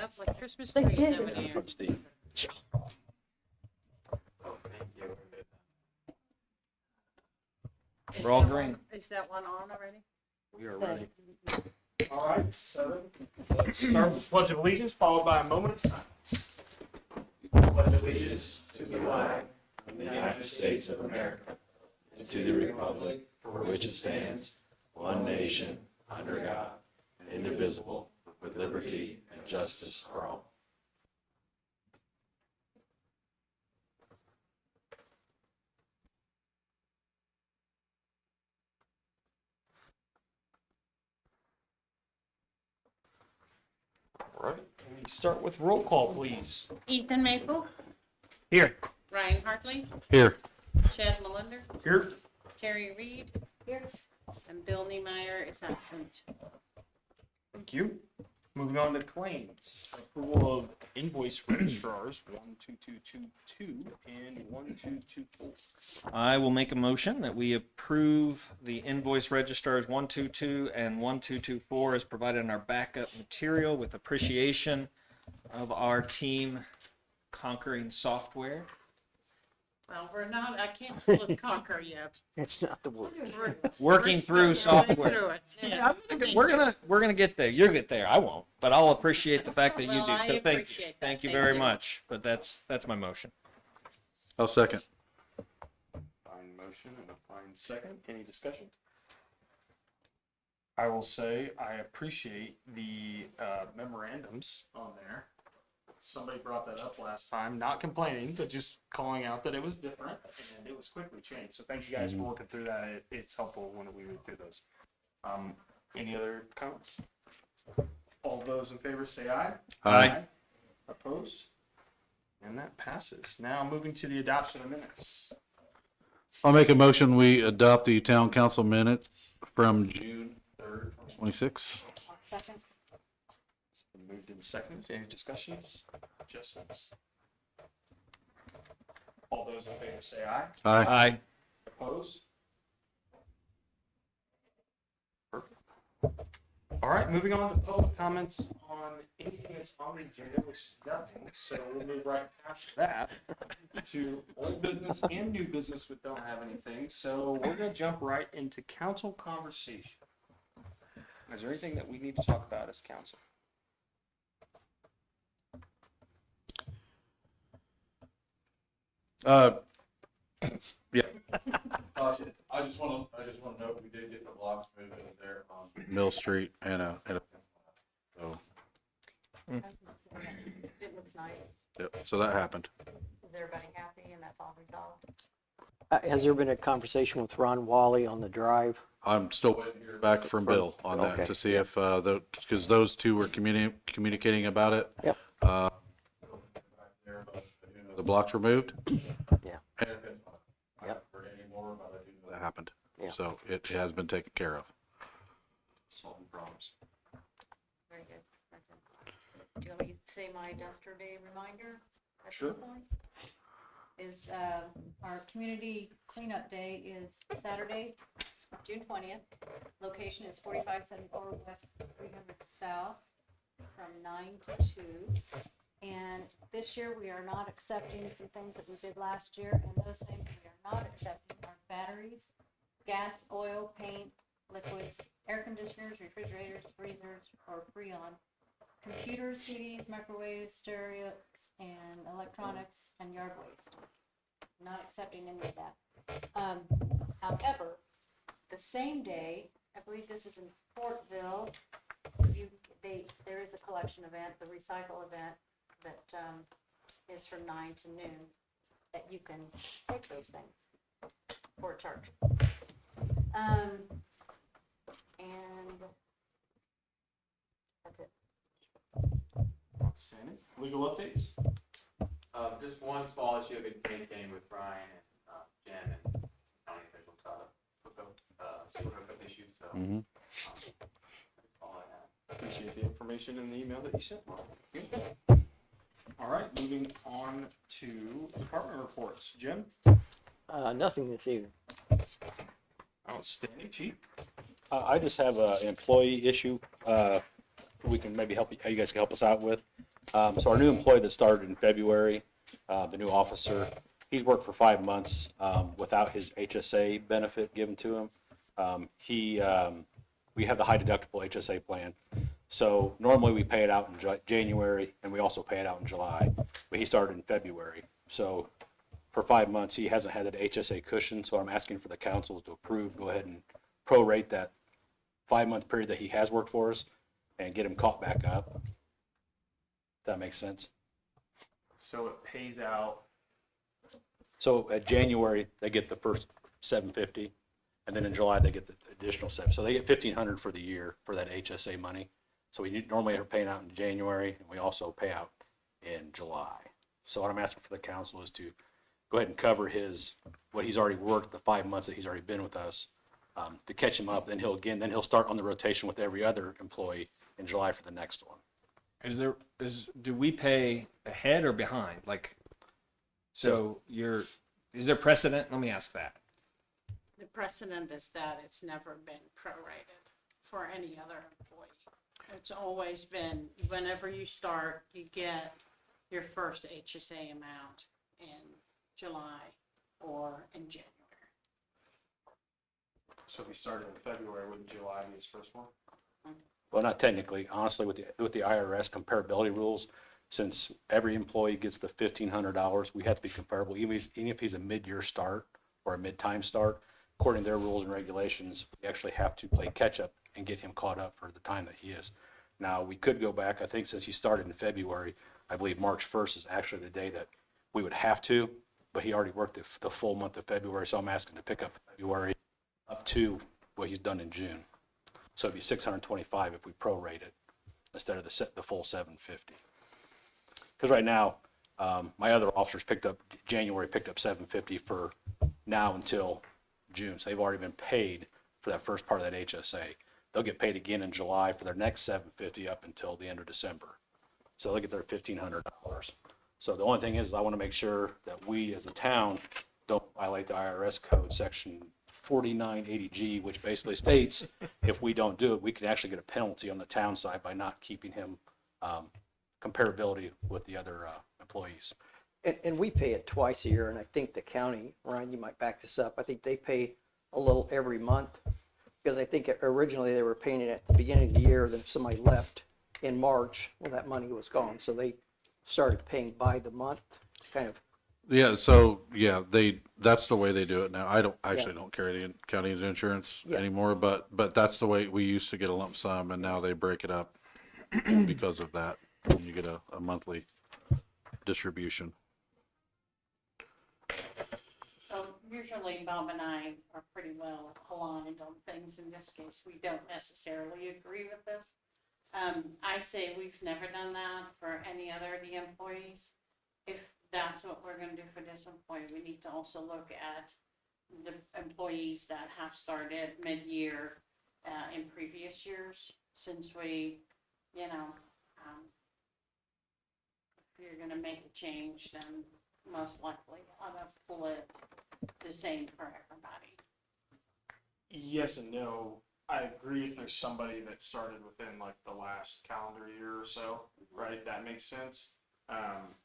up like Christmas They trees did. over there. Steve. Is We're all that green. one- Is that one on already? We are ready. All right, so let's start with Pledge of Allegiance, followed by a moment of silence. Pledge allegiance to the flag of the United States of America, and to the republic for which it stands, one nation, under God, indivisible, with liberty and justice for all. All right, we start with roll call, please. Ethan Maple, Here. Ryan Hartley, Here. Chad Melinda, Here. Terry Reed. Here. And Bill Niemeyer is absent. Thank you. Moving on to claims. Approval of invoice registrars 12222 and 1224. I will make a motion that we approve the invoice registrars 122 and 1224 as provided in our backup material with appreciation of our team Conquering Software. Well, we're not, I can't split Conquer yet. That's not the word. Working through software. Through it. Yeah, we're gonna get there. You'll get there. I won't, but I'll appreciate the fact that you Well, do. I So thank you. appreciate that. Thank you Thank very you. much. But that's my motion. I'll second. Fine motion and a fine second. Any discussion? I will say I appreciate the memorandums on there. Somebody brought that up last time, not complaining, but just calling out that it was different and it was quickly changed. So thank you guys for working through that. It's helpful when we read through those. Any other comments? All those in favor say aye. Aye. Opposed? And that passes. Now moving to the adoption of minutes. I'll make a motion, we adopt the town council minutes from June 3rd, 26. Second. It's been moved in second. Any discussions, adjustments? All those in favor say aye. Aye. Aye. Opposed? Perfect. All right, moving on to public comments on anything that's on the agenda, which is nothing. So we'll move right past that to old business and new business that don't have anything. So we're gonna jump right into council conversation. Is there anything that we need to talk about as council? Yeah. I just want to note we did get the blocks moved in there on Mill Street and so, It looks nice. yep, so that happened. Is everybody happy and that's all resolved? Has there been a conversation with Ron Wally on the drive? I'm still waiting to hear back from Bill on that Okay. to see if, because those two were communicating about it. Yep. The blocks were moved. Yeah. And I haven't heard any more, but I do know that happened. Yeah. So it has been taken care of. Solving problems. Very good. Very good. Do you want me to say my dumpster day reminder at Sure. this point? Is, our community cleanup day is Saturday, June 20th. Location is 4574 West 300 South from 9 to 2. And this year, we are not accepting some things that we did last year, and those things we are not accepting are batteries, gas, oil, paint, liquids, air conditioners, refrigerators, freezers, or Freon, computers, TVs, microwaves, stereos, and electronics, and yard waste. Not accepting any of that. However, the same day, I believe this is in Portville, there is a collection event, the recycle event, that is from 9 to noon, that you can take those things for a charge. And that's it. Sandy, legal updates? Just one small issue I've been communicating with Brian and Jen and county officials about sewer hookup issues, so. Mhm. That's all I have. Appreciate the information in the email that you sent. All right, moving on to department reports. Jim? Nothing this evening. Outstanding. Chief? I just have an employee issue. We can maybe help you, how you guys can help us out with. So our new employee that started in February, the new officer, he's worked for 5 months without his HSA benefit given to him. We have the high deductible HSA plan. So normally we pay it out in January and we also pay it out in July, but he started in February. So for 5 months, he hasn't had that HSA cushion. So I'm asking for the councils to approve, go ahead and prorate that 5-month period that he has worked for us and get him caught back up. That makes sense. So it pays out, So at January, they get the first 750, and then in July, they get the additional 7. So they get 1,500 for the year for that HSA money. So we normally are paying out in January, and we also pay out in July. So what I'm asking for the council is to go ahead and cover what he's already worked, the 5 months that he's already been with us, to catch him up. Then he'll start on the rotation with every other employee in July for the next one. Do we pay ahead or behind? Like, is there precedent? Let me ask that. The precedent is that it's never been prorated for any other employee. It's always been, whenever you start, you get your first HSA amount in July or in January. so if he started in February, wouldn't July be his first one? Well, not technically, honestly, with the IRS comparability rules, since every employee gets the $1,500, we have to be comparable, even if he's a mid-year start or a mid-time start. According to their rules and regulations, we actually have to play catch-up and get him caught up for the time that he is. Now, we could go back, I think since he started in February, I believe March 1st is actually the day that we would have to, but he already worked the full month of February, so I'm asking to pick up February up to what he's done in June. So it'd be 625 if we prorate it instead of the full 750. Because right now, my other officers January picked up 750 for now until June. So they've already been paid for that first part of that HSA. They'll get paid again in July for their next 750 up until the end of December. So they'll get their $1,500. So the only thing is I want to make sure that we as a town don't violate the IRS code section 4980G, which basically states if we don't do it, we can actually get a penalty on the town side by not keeping him comparability with the other employees. And we pay it twice a year, and I think the county, Ryan, you might back this up, I think they pay a little every month. Because I think originally they were paying it at the beginning of the year, then if somebody left in March, well, that money was gone. So they started paying by the month, kind of. Yeah, so, yeah, that's the way they do it now. I don't carry the county's insurance anymore, but that's the way we used to get a lump sum, and now they break it up because of that. You get a monthly distribution. So usually Bob and I are pretty well aligned on things. In this case, we don't necessarily agree with this. I say we've never done that for any other of the employees. If that's what we're gonna do for this employee, we need to also look at the employees that have started mid-year in previous years, since we, if you're gonna make a change, then most likely ought to pull it the same for everybody. Yes and no. I agree if there's somebody that started within like the last calendar year or so, right? That makes sense.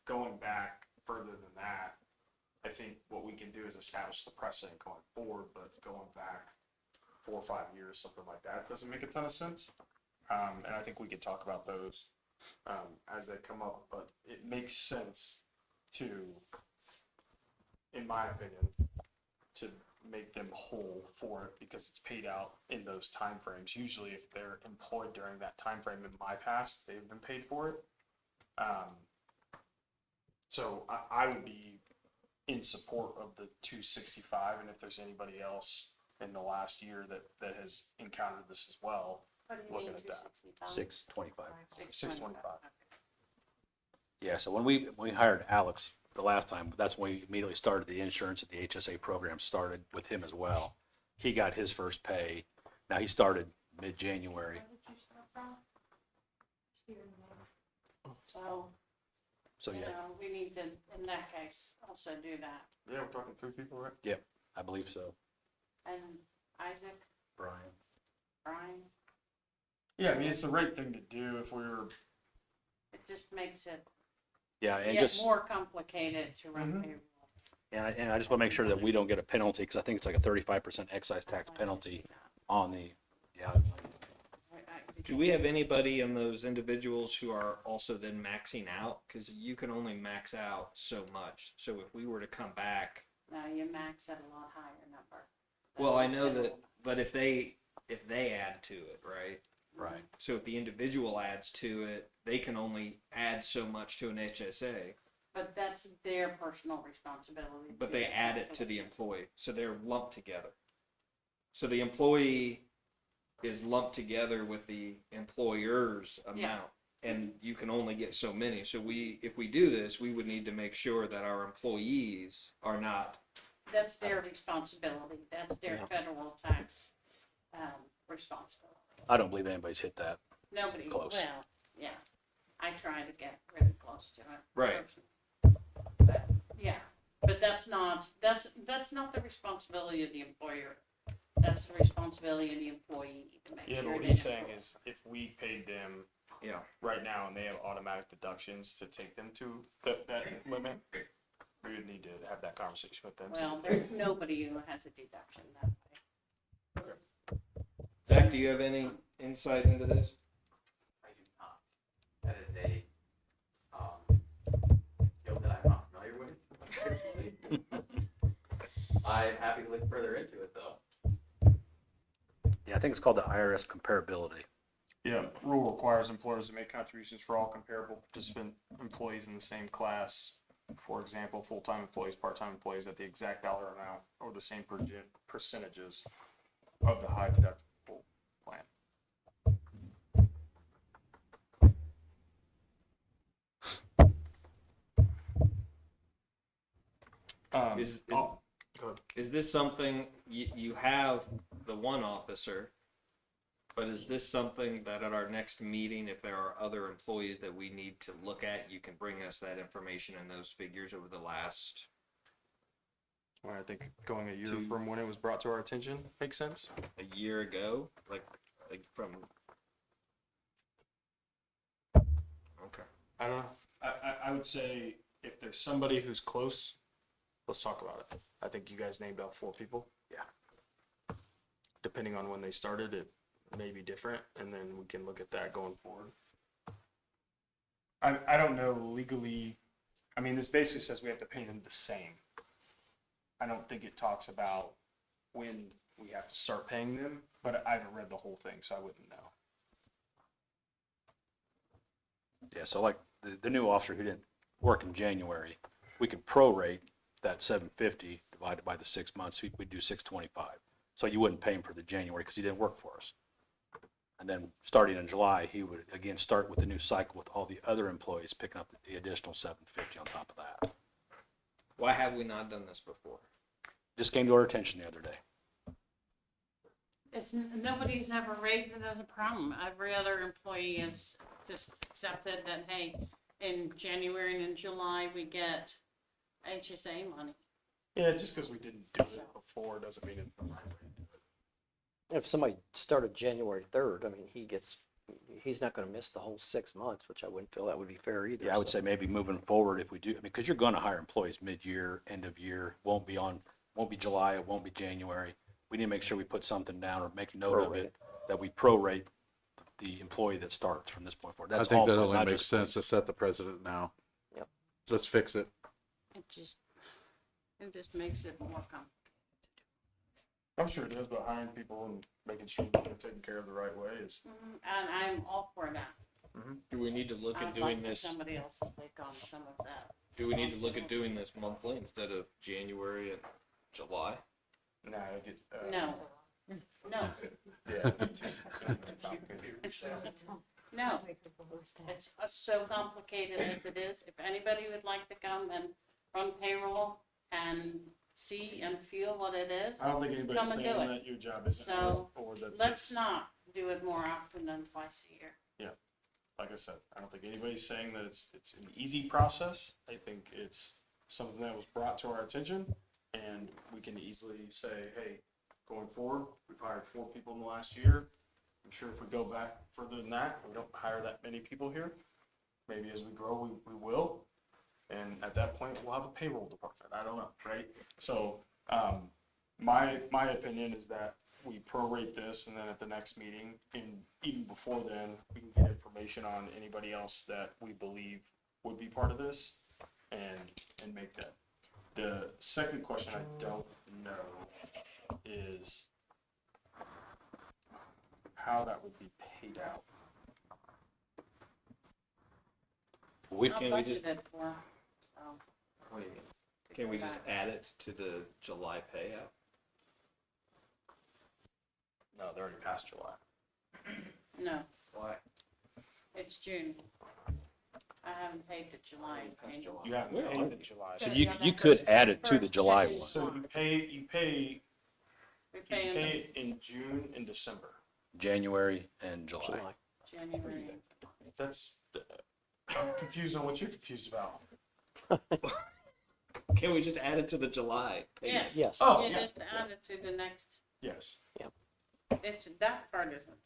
Going back further than that, I think what we can do is establish the precedent going forward, but going back 4 or 5 years, something like that, doesn't make a ton of sense. And I think we could talk about those as they come up, but it makes sense to, in my opinion, to make them whole for it because it's paid out in those timeframes. Usually if they're employed during that time frame in my past, they've been paid for it. So I would be in support of the 265, and if there's anybody else in the last year that has encountered this as well, What do you mean, looking at that. 265? 625. 625. Yeah, so when we hired Alex the last time, that's when we immediately started the insurance and the HSA program started with him as well. He got his first pay. Now he started mid-January. Where did you start from? So, So yeah, we need to, in that case, also do that. Yeah, we're talking 3 people, right? I believe so. And Isaac, Brian. Brian, Yeah, I mean, it's the right thing to do if we were It just makes it Yeah, and yet just, more complicated to run Mhm. payroll. and I just want to make sure that we don't get a penalty, because I think it's like a 35% excise tax penalty on the, yeah. Do we have anybody in those individuals who are also then maxing out? Because you can only max out so much. So if we were to come back, No, you max at a lot higher number. well, That's I a know that, federal. but if they add to it, right? Right. So if the individual adds to it, they can only add so much to an HSA, But that's their personal responsibility. but they add it to the employee, so they're lumped together. So the employee is lumped together with the employer's amount, and you can only get so many. So if we do this, we would need to make sure that our employees are not. That's their responsibility. That's their Yeah. federal tax, responsibility. I don't believe anybody's hit that. Nobody, Close. well, yeah, I try to get really close to it. Right. But, yeah, but that's not the responsibility of the employer. That's the responsibility of the employee to make Yeah, sure. but what they he's have- saying is if we paid them Yeah. right now and they have automatic deductions to take them to that limit, we would need to have that conversation with them. Well, there's nobody who has a deduction that way. Zach, do you have any insight into this? I do not. That is a, field that I'm not familiar with, unfortunately. I'm happy to look further into it, though. Yeah, I think it's called the IRS comparability. Yeah, rule requires employers to make contributions for all comparable participant employees in the same class. For example, full-time employees, part-time employees at the exact dollar amount or the same percentages of the high deductible plan. Is- Oh, go ahead. Is this something, you have the one officer, but is this something that at our next meeting, if there are other employees that we need to look at, you can bring us that information and those figures over the last Well, I think going a year To- from when it was brought to our attention makes sense. a year ago, like from. Okay. I don't know. I would say if there's somebody who's close, let's talk about it. I think you guys named out 4 people. Yeah. Depending on when they started, it may be different, and then we can look at that going forward. I don't know legally, I mean, this basically says we have to pay them the same. I don't think it talks about when we have to start paying them, but I haven't read the whole thing, so I wouldn't know. Yeah, so like the new officer who didn't work in January, we could prorate that 750 divided by the 6 months, we'd do 625. So you wouldn't pay him for the January because he didn't work for us. And then starting in July, he would again start with the new cycle with all the other employees picking up the additional 750 on top of that. Why have we not done this before? Just came to our attention the other day. Nobody's ever raised it as a problem. Every other employee has just accepted that, hey, in January and in July, we get HSA money. Yeah, just because we didn't do it before doesn't mean it's the right way to do it. If somebody started January 3rd, I mean, he's not gonna miss the whole 6 months, which I wouldn't feel that would be fair either. Yeah, I would so. say maybe moving forward if we do, I mean, because you're going to hire employees mid-year, end of year, won't be July, it won't be January. We need to make sure we put something down or make note of it, that we prorate the employee that starts from this point forward. I That's think all, that not only makes just sense police. to set the precedent now. Yep. Let's fix it. It just makes it more complicated. I'm sure it is, but hiring people and making sure that they're taken care of the right way is. And I'm all for that. Do we need to look at I'd doing like for this? somebody else to take on some of that. Do we need to look at doing this monthly instead of January and July? Nah, it gets, No, no, Yeah. no. It's so complicated as it is. If anybody would like to come and run payroll and see and feel what it is, I don't think anybody's Come and saying do it. that your job isn't, So, or that let's it's- not do it more often than twice a year. Like I said, I don't think anybody's saying that it's an easy process. I think it's something that was brought to our attention, and we can easily say, hey, going forward, we've hired 4 people in the last year. I'm sure if we go back further than that, we don't hire that many people here. maybe as we grow, we will. And at that point, we'll have a payroll department. I don't know, right? So, my opinion is that we prorate this, and then at the next meeting, and even before then, we can get information on anybody else that we believe would be part of this, and make that. The second question I don't know is how that would be paid out. We, Not can we just, budgeted for, so. what do you mean? to Can go we just back. add it to the July payout? No, they're already past July. No, Why? it's June. I haven't paid the July payment. You haven't Well, paid the July. So Yeah, you, that you could first- add it to the first July check. one. So you pay We pay in it in June and December. January and July. July. January. That's, I'm confused on what you're confused about. Can we just add it to the July payment? Yes. Yes. Oh, You yeah. just add it to the next, Yes, it's, that part isn't.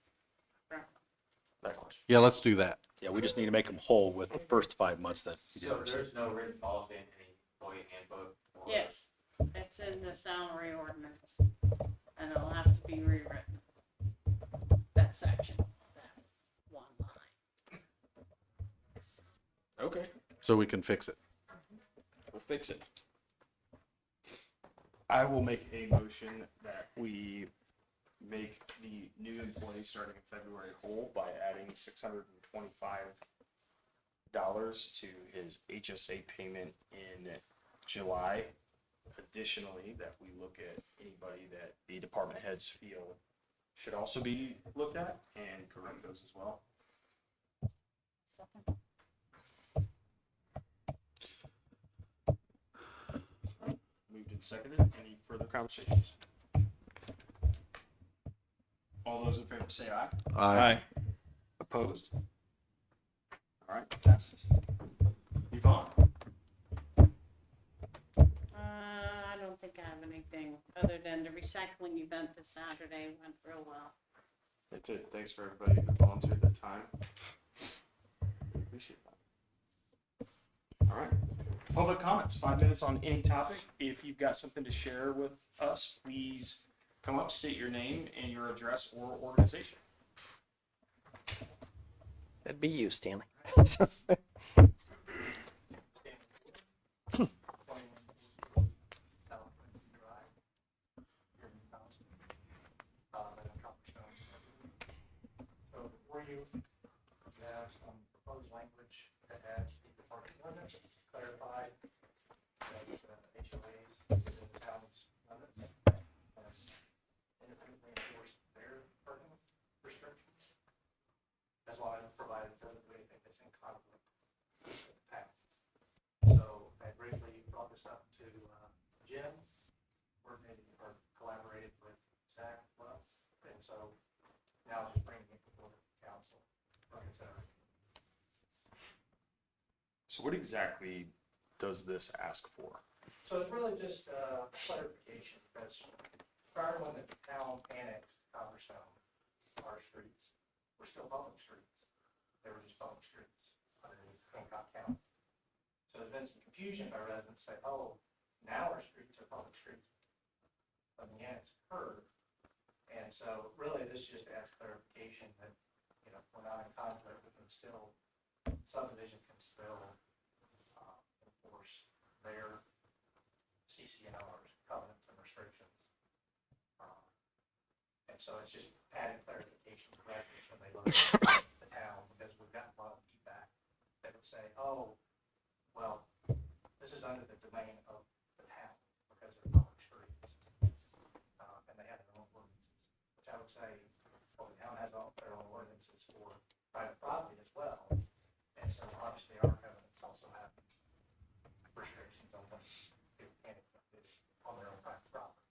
that question. Yeah, let's do that. Yeah, we just need to make them whole with the first 5 months that you So didn't receive. there's no written policy in any employee handbook? or- Yes, it's in the salary ordinance, and it'll have to be rewritten. That section, that one line. Okay. So we can fix it. We'll fix it. I will make a motion that we make the new employee starting in February whole by adding $625 to his HSA payment in July. Additionally, that we look at anybody that the department heads feel should also be looked at and correct those as well. Second. Moved and seconded. Any further conversations? All those in favor say aye. Aye. Opposed? All right, passes. Yvonne? I don't think I have anything other than the recycling event this Saturday went real well. That's it. Thanks for everybody who volunteered their time. We appreciate that. All right. Public comments, 5 minutes on any topic. If you've got something to share with us, please come up, state your name and your address or organization. That'd be you, Stanley. So before you, have some proposed language to add to the parking ordinance, clarify that HOAs within the town's limits independently enforce their parking restrictions. That's why I provided doesn't do anything that's in conflict with the town. So I briefly brought this up to Jim, coordinated or collaborated with Zach as well, and so now just bringing it before the council for consideration. So what exactly does this ask for? So it's really just clarification, because prior when the town annexed Copperstone, our streets were still public streets. They were just public streets underneath Hancock County. So there's been some confusion by residents say, oh, now our streets are public streets. When the annex occurred. And so really this just adds clarification that, you know, we're not in conflict, we can still, subdivision can still enforce their CCNRs, covenants and restrictions. And so it's just adding clarification to residents when they look at the town, because we've gotten a lot of feedback that would say, oh, well, this is under the domain of the town because they're public streets. And they have their own ordinances, which I would say, well, the town has all their own ordinances for private property as well. And so obviously our covenants also have restrictions on what people can and can't do on their own private property.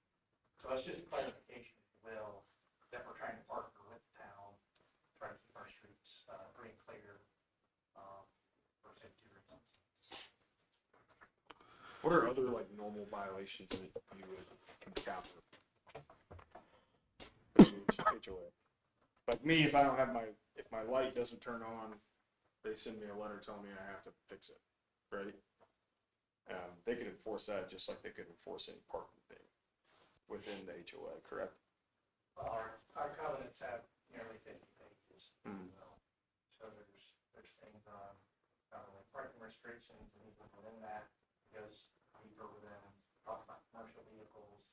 So it's just a clarification, if you will, that we're trying to partner with the town, try to keep our streets free and clear for safety reasons. What are other like normal violations that you would encounter? HOA. Like me, if I don't have if my light doesn't turn on they send me a letter telling me I have to fix it, right? They could enforce that just like they could enforce any parking thing within the HOA, correct? Our covenants have nearly 50 pages. Hmm. So there's things on, parking restrictions, and even within that, goes deeper within, talk about commercial vehicles,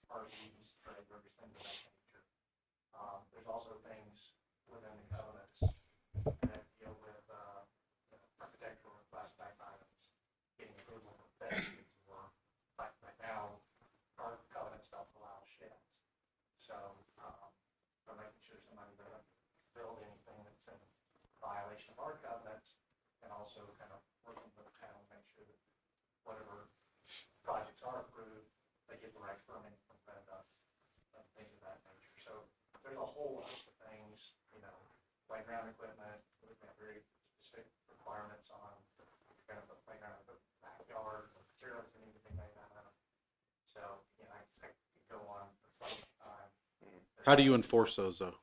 RVs, trailers, things of that nature. There's also things within the covenants that deal with, architectural and classified items, getting approval from FedEx, or right now, our covenants don't allow sheds. So, we're making sure somebody doesn't build anything that's in violation of our covenants, and also kind of working with the town to make sure that whatever projects are approved, they get the right permitting from PennDOT, and things of that nature. So there's a whole host of things, playground equipment, we've got very specific requirements on kind of the playground, the backyard, the materials that need to be made out of. So, I could go on for quite some time. How do you enforce those though?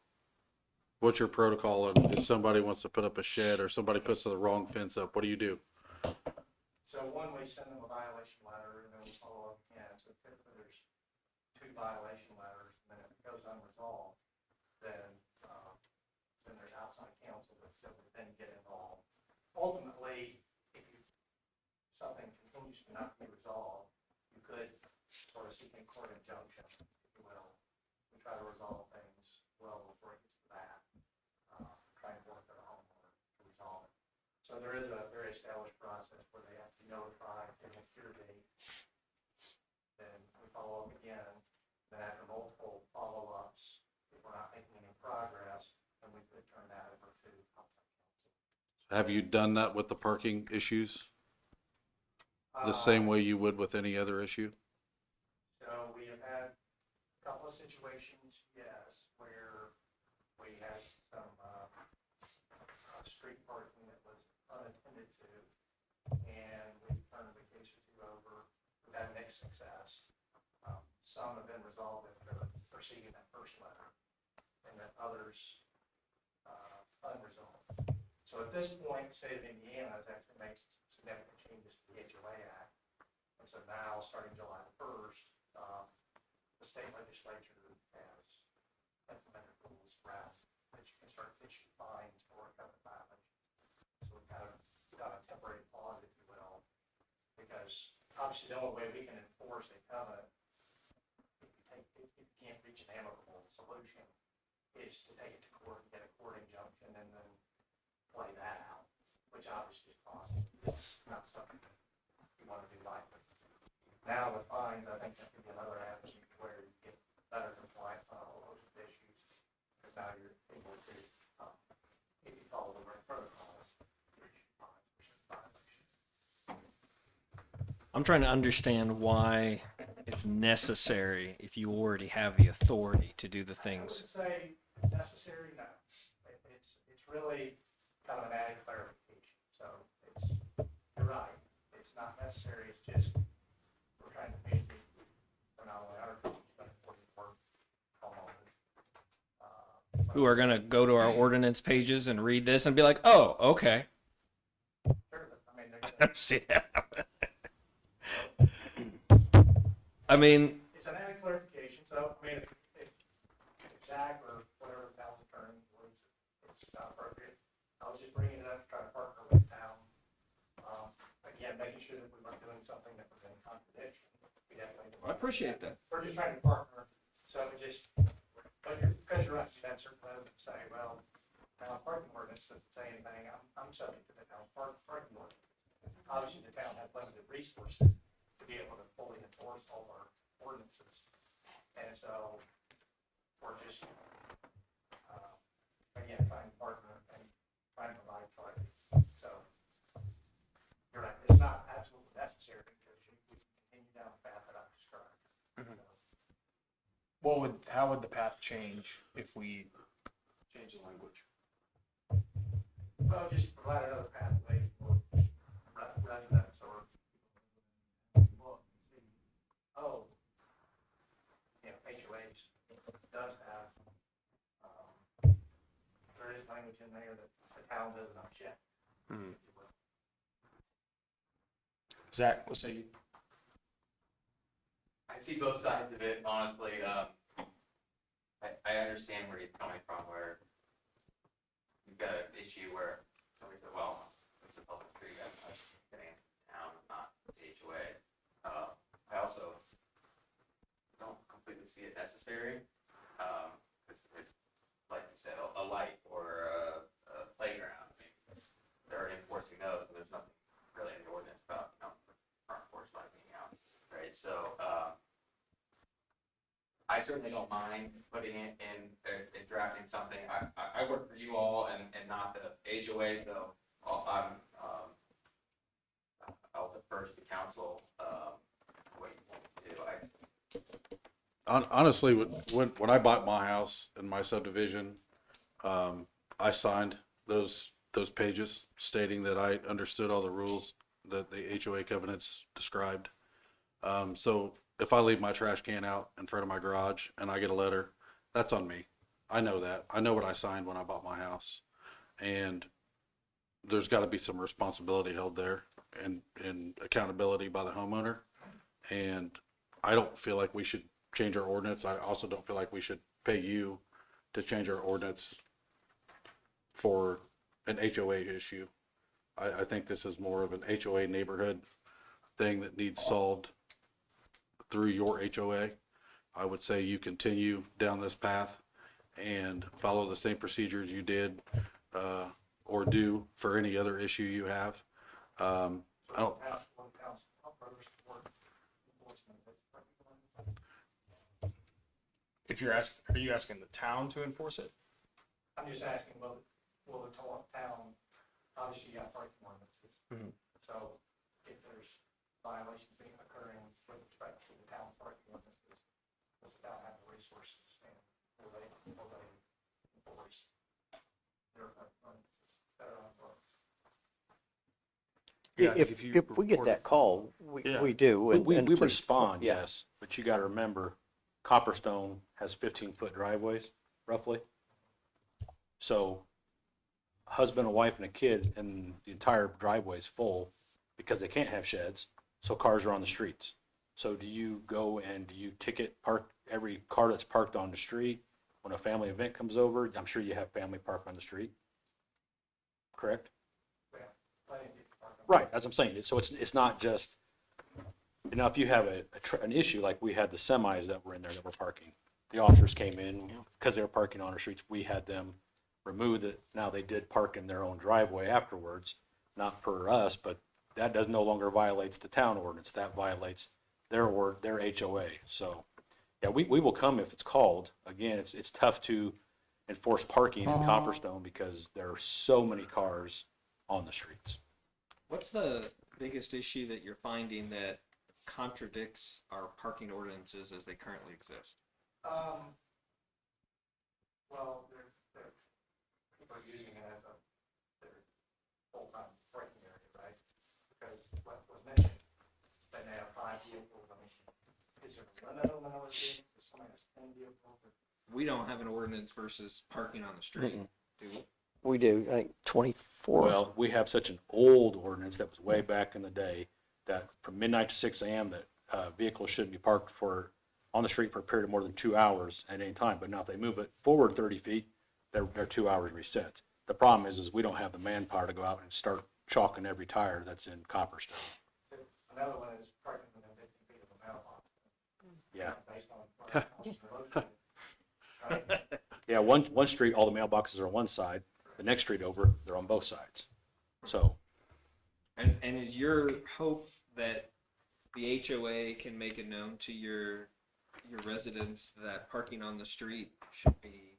What's your protocol? And if somebody wants to put up a shed or somebody puts the wrong fence up, what do you do? So one, we send them a violation letter, and then we follow up again. So typically there's 2 violation letters, and then if it goes unresolved, then there's outside counsel that would then get involved. Ultimately, if something continues to not be resolved, you could sort of seek a court injunction, if you will. We try to resolve things well before it gets to that. Trying to work with the homeowner to resolve it. So there is a very established process where they have to be notified, they have a date. Then we follow up again, then after multiple follow-ups, if we're not making any progress, then we could turn that over to outside counsel. Have you done that with the parking issues? The same way you would with any other issue? So we have had a couple of situations, yes, where we had some street parking that was unattended to, and we've turned the case or 2 over. We've had mixed success. Some have been resolved after receiving that first letter, and then others unresolved. So at this point, the state of Indiana has actually made significant changes to the HOA Act. And so now, starting July 1st, the state legislature has implemented rules around that you can start issuing fines for covenant violations. So we've kind of got a temporary pause, if you will, because obviously the only way we can enforce a covenant, if you can't reach an amicable solution, is to take it to court and get a court injunction and then play that out, which obviously is possible. It's not something that you want to do lightly. Now with fines, I think that could be another avenue where you get better compliance on all those issues, because now you're able to, if you follow the right protocols, issue fines for certain violations. I'm trying to understand why it's necessary if you already have the authority to do the I things. would say necessary, no. It's really kind of an added clarification. So you're right, it's not necessary, it's just, we're trying to communicate for not only our community, but for homeowners. Who are going to go to our ordinance pages and read this and be like, oh, okay. Sure, I mean, they're gonna- See that? I mean, it's an added clarification, so, I mean, if Zach or whatever the town's attorney believes it's not appropriate, I was just bringing it up to try to partner with the town. Again, making sure that we weren't doing something that was in contradiction. We definitely. I appreciate that. We're just trying to partner, so it just, because you're right, you have certain codes that say, well, town parking ordinance doesn't say anything, I'm subject to the town parking ordinance. Obviously, the town has limited resources to be able to fully enforce all our ordinances. And so we're just, again, trying to partner and trying to provide clarity. So you're right, it's not absolutely necessary because we can continue down the path that I've described. How would the path change if we change the language? Well, just provide another pathway for residents or look and see, oh, HOAs does have, there is language in there that the town doesn't object. Zach, what say you? I see both sides of it, honestly. I understand where he's coming from, where you've got an issue where somebody said, well, it's a public street, I'm not getting into town, I'm not the HOA. I also don't completely see it necessary, because it's, like you said, a light or a playground. I mean, they're already enforcing those, and there's nothing really in the ordinance about, front porch light being out, right? So, I certainly don't mind putting it in drafting something. I work for you all and not the HOA, so I'll defer to the council, what you want to do. Honestly, when I bought my house in my subdivision, I signed those pages stating that I understood all the rules that the HOA covenants described. So if I leave my trash can out in front of my garage and I get a letter, that's on me. I know that. I know what I signed when I bought my house. And there's got to be some responsibility held there and accountability by the homeowner. And I don't feel like we should change our ordinance. I also don't feel like we should pay you to change our ordinance for an HOA issue. I think this is more of an HOA neighborhood thing that needs solved through your HOA. I would say you continue down this path and follow the same procedures you did or do for any other issue you have. I don't, Ask one council, I'll further support enforcement of this parking ordinance. If you're asking, are you asking the town to enforce it? I'm just asking, will the town, obviously you have parking ordinances. Mhm. So if there's violations being occurring with respect to the town parking ordinances, does the town have the resources and will they enforce their parking ordinances that are on board? Yeah, If you we get report that it. call, Yeah. we do. We and please- respond, yeah. yes, but you gotta remember, Copperstone has 15-foot driveways, roughly. So husband, a wife, and a kid, and the entire driveway is full because they can't have sheds, so cars are on the streets. So do you go and do you park every car that's parked on the street when a family event comes over? I'm sure you have family park on the street, correct? Plenty of people parking. Right, as I'm saying, so it's not just, if you have an issue, like we had the semis that were in there that were parking. The officers came in, because they were parking on our streets, we had them remove it. Now they did park in their own driveway afterwards, not per us, but that no longer violates the town ordinance, that violates their HOA. So, yeah, we will come if it's called. Again, it's tough to enforce parking in Copperstone because there are so many cars on the streets. What's the biggest issue that you're finding that contradicts our parking ordinances as they currently exist? Well, people are using it as their full-time parking area, right? Because what was mentioned, they may have 5 vehicles, I mean, is there a limit on the number of vehicles, if somebody has 10 vehicles? We don't have an ordinance versus parking on the street, do we? We do, I think 24. Well, we have such an old ordinance that was way back in the day that from midnight to 6 a.m. that vehicles shouldn't be parked on the street for a period of more than 2 hours at any time. But now if they move it forward 30 feet, their 2 hours resets. The problem is we don't have the manpower to go out and start chalking every tire that's in Copperstone. Another one is parking within 50 feet of a mailbox. Yeah. Based on where houses are located. Right? Yeah, one street, all the mailboxes are on one side. The next street over, they're on both sides. So, And is your hope that the HOA can make it known to your residents that parking on the street should be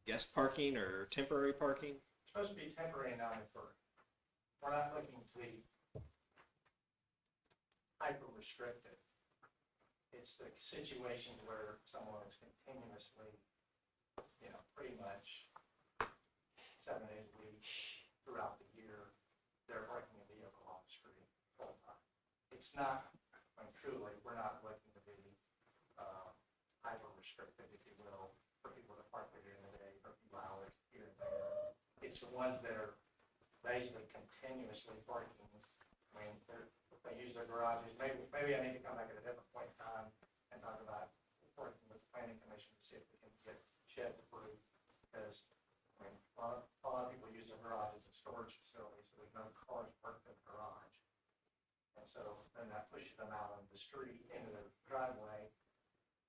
guest parking or temporary parking? It's supposed to be temporary and not deferred. We're not looking to be hyper-restricted. It's the situations where someone is continuously, pretty much 7 days a week throughout the year, they're parking a vehicle on the street full time. It's not, truly, we're not looking to be hyper-restricted, if you will, for people to park there during the day for a few hours here and there. It's the ones that basically continuously parking. I mean, if they use their garages, maybe I need to come back at a different point in time and talk about working with the planning commission to see if we can get shed approved. Because, I mean, a lot of people use their garages as storage facilities, so there's no cars parked in the garage. And so then that pushes them out on the street into the driveway,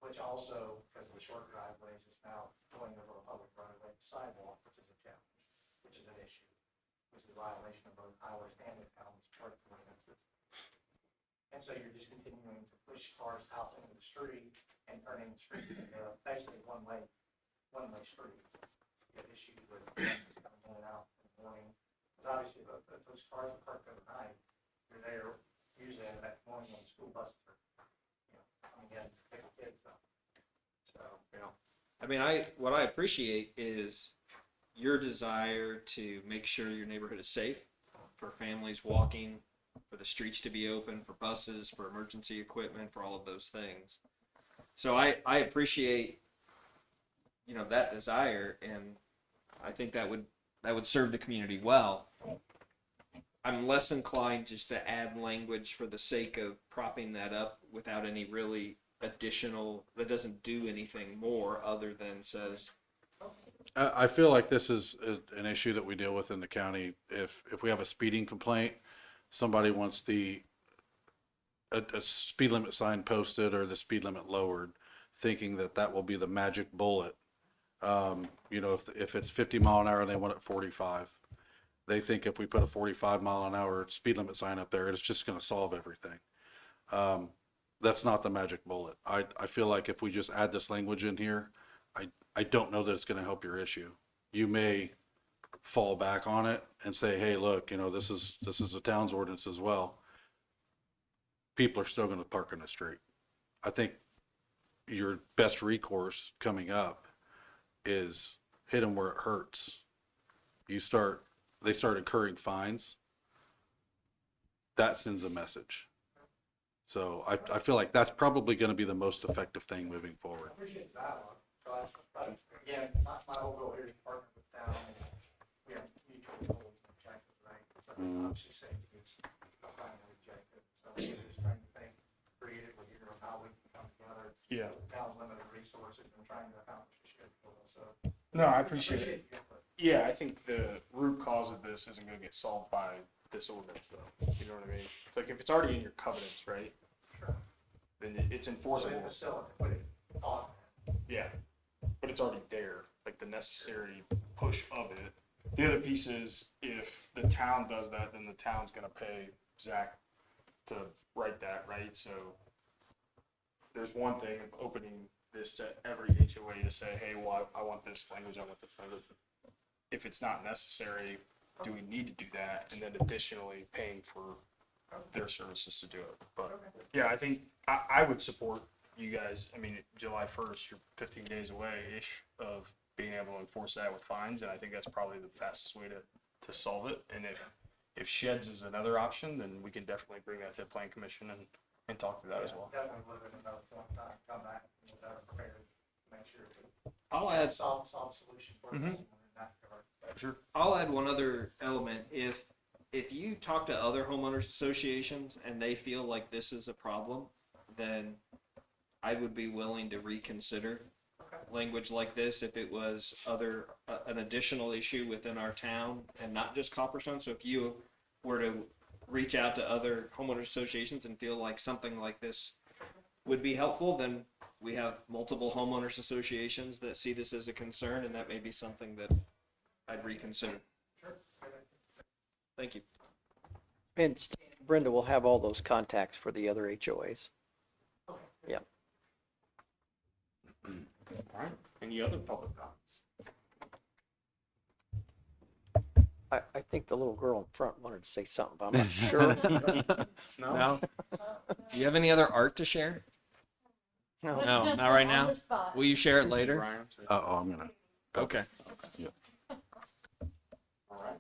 which also, because of the short driveways, is now going over a public driveway sidewalk, which is a challenge, which is an issue, which is a violation of both ours and the town's parking ordinances. And so you're just continuing to push cars out into the street and turning the street into basically one-way street. You have issues with buses coming in and out in the morning. Because obviously, if those cars are parked overnight, you're there usually in that morning when school buses are, coming in to pick the kids up. So, I mean, what I appreciate is your desire to make sure your neighborhood is safe for families walking, for the streets to be open, for buses, for emergency equipment, for all of those things. So I appreciate, that desire, and I think that would serve the community well. I'm less inclined just to add language for the sake of propping that up without any really additional, that doesn't do anything more other than says, I feel like this is an issue that we deal with in the county. If we have a speeding complaint, somebody wants a speed limit sign posted or the speed limit lowered, thinking that will be the magic bullet. If it's 50 mile an hour and they want it 45, they think if we put a 45 mile an hour speed limit sign up there, it's just going to solve everything. That's not the magic bullet. I feel like if we just add this language in here, I don't know that it's going to help your issue. You may fall back on it and say, hey, look, this is a town's ordinance as well. People are still going to park in the street. I think your best recourse coming up is hit them where it hurts. They start incurring fines. That sends a message. So I feel like that's probably going to be the most effective thing moving forward. I appreciate the dialogue. So again, my whole goal here is to partner with the town and we have mutual goals and objectives, right? So obviously safety is a primary objective. So we're just trying to think creatively here of how we can come together. Yeah. With the town's limited resources and trying to accomplish a shared goal. So No, I appreciate it. your input. Yeah, I think the root cause of this isn't gonna get solved by this ordinance though. You know what I mean? Like if it's already in your covenants, right? Sure. Then it's So enforceable. we facilitate, put it on. Yeah, but it's already there, like the necessary push of it. The other piece is if the town does that, then the town's gonna pay Zach to write that, right? So there's one thing of opening this to every HOA to say, hey, well, I want this language, I want this language. If it's not necessary, do we need to do that? And then additionally paying for their services to do it. But yeah, I think I would support you guys. I mean, July 1st, you're 15 days away-ish of being able to enforce that with fines. And I think that's probably the fastest way to solve it. And if sheds is another option, then we can definitely bring that to the plan commission and talk to that as well. Definitely would have been another point in time, come back and we'll have it prepared, to make sure we I'll add solve a solution for Mhm. this in that regard. Sure. I'll add one other element. If you talk to other homeowners associations and they feel like this is a problem, then I would be willing to reconsider language like this if it was an additional issue within our town and not just Copperstone. So if you were to reach out to other homeowners associations and feel like something like this would be helpful, then we have multiple homeowners associations that see this as a concern, and that may be something that I'd reconsider. Thank you. And Brenda will have all those contacts for the other HOAs. Yeah. All right. Any other public comments? I think the little girl in front wanted to say something, but I'm not sure. No? Do you have any other art to share? No. No, not right now. Will you share it later? Ryan? Uh-oh, I'm gonna. Okay. All right.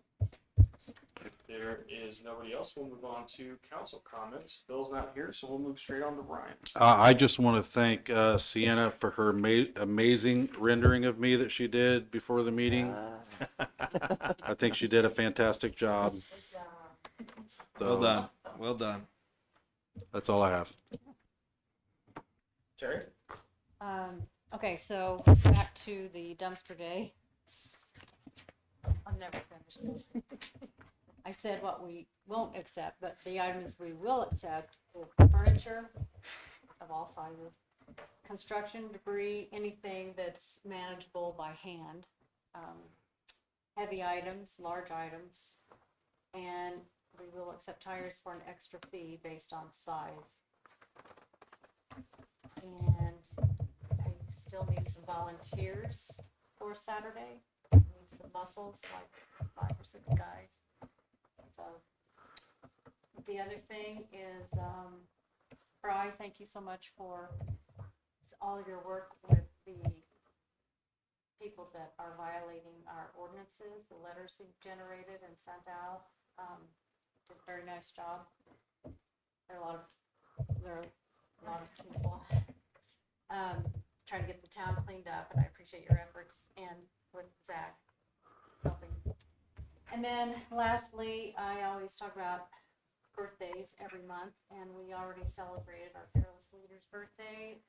If there is nobody else, we'll move on to council comments. Bill's not here, so we'll move straight on to Brian. I just want to thank Sienna for her amazing rendering of me that she did before the meeting. I think she did a fantastic job. Well So, done. Well done. that's all I have. Terry? Okay, so back to the dumpster day. I'm never finished. I said what we won't accept, but the items we will accept is furniture of all sizes, construction debris, anything that's manageable by hand, heavy items, large items, and we will accept tires for an extra fee based on size. And I still need some volunteers for Saturday. Need some muscles, like 5 or 6 guys. So the other thing is, Fry, thank you so much for all your work with the people that are violating our ordinances, the letters you've generated and sent out. Did a very nice job. There are a lot of people. Trying to get the town cleaned up, and I appreciate your efforts, and with Zach helping. And then lastly, I always talk about birthdays every month, and we already celebrated our fearless leader's birthday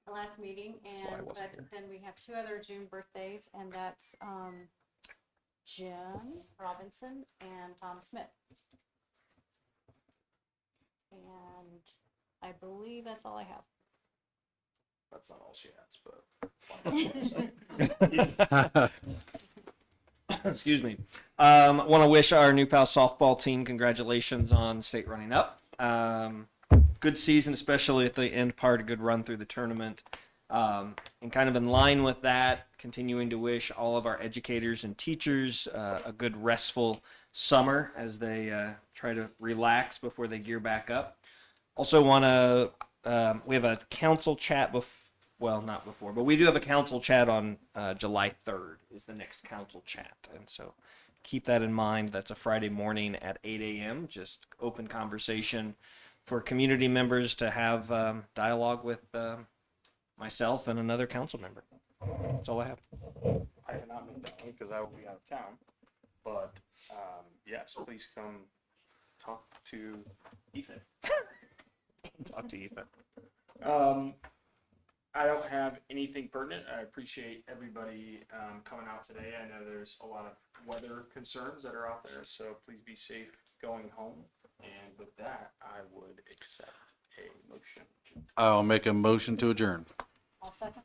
the last meeting, why I and wasn't but here. then we have 2 other June birthdays, and that's Jen Robinson and Tom Smith. And I believe that's all I have. That's not all she has, but. Excuse me. Want to wish our New Pal softball team congratulations on state running up. Good season, especially at the end part, a good run through the tournament. And kind of in line with that, continuing to wish all of our educators and teachers a good restful summer as they try to relax before they gear back up. Also want to, we have a council chat well, not before, but we do have a council chat on July 3rd is the next council chat. And so keep that in mind. That's a Friday morning at 8 a.m. Just open conversation for community members to have dialogue with myself and another council member. That's all I have. I cannot make that one because I will be out of town. But yes, please come talk to Ethan. Talk to Ethan. I don't have anything pertinent. I appreciate everybody coming out today. I know there's a lot of weather concerns that are out there, so please be safe going home. And with that, I would accept a motion. I'll make a motion to adjourn. I'll second.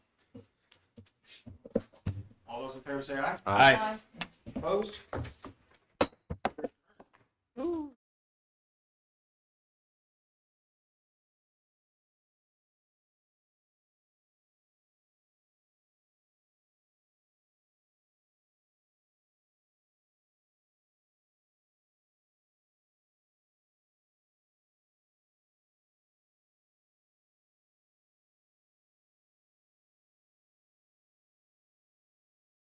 All those in favor say aye. Aye. Opposed?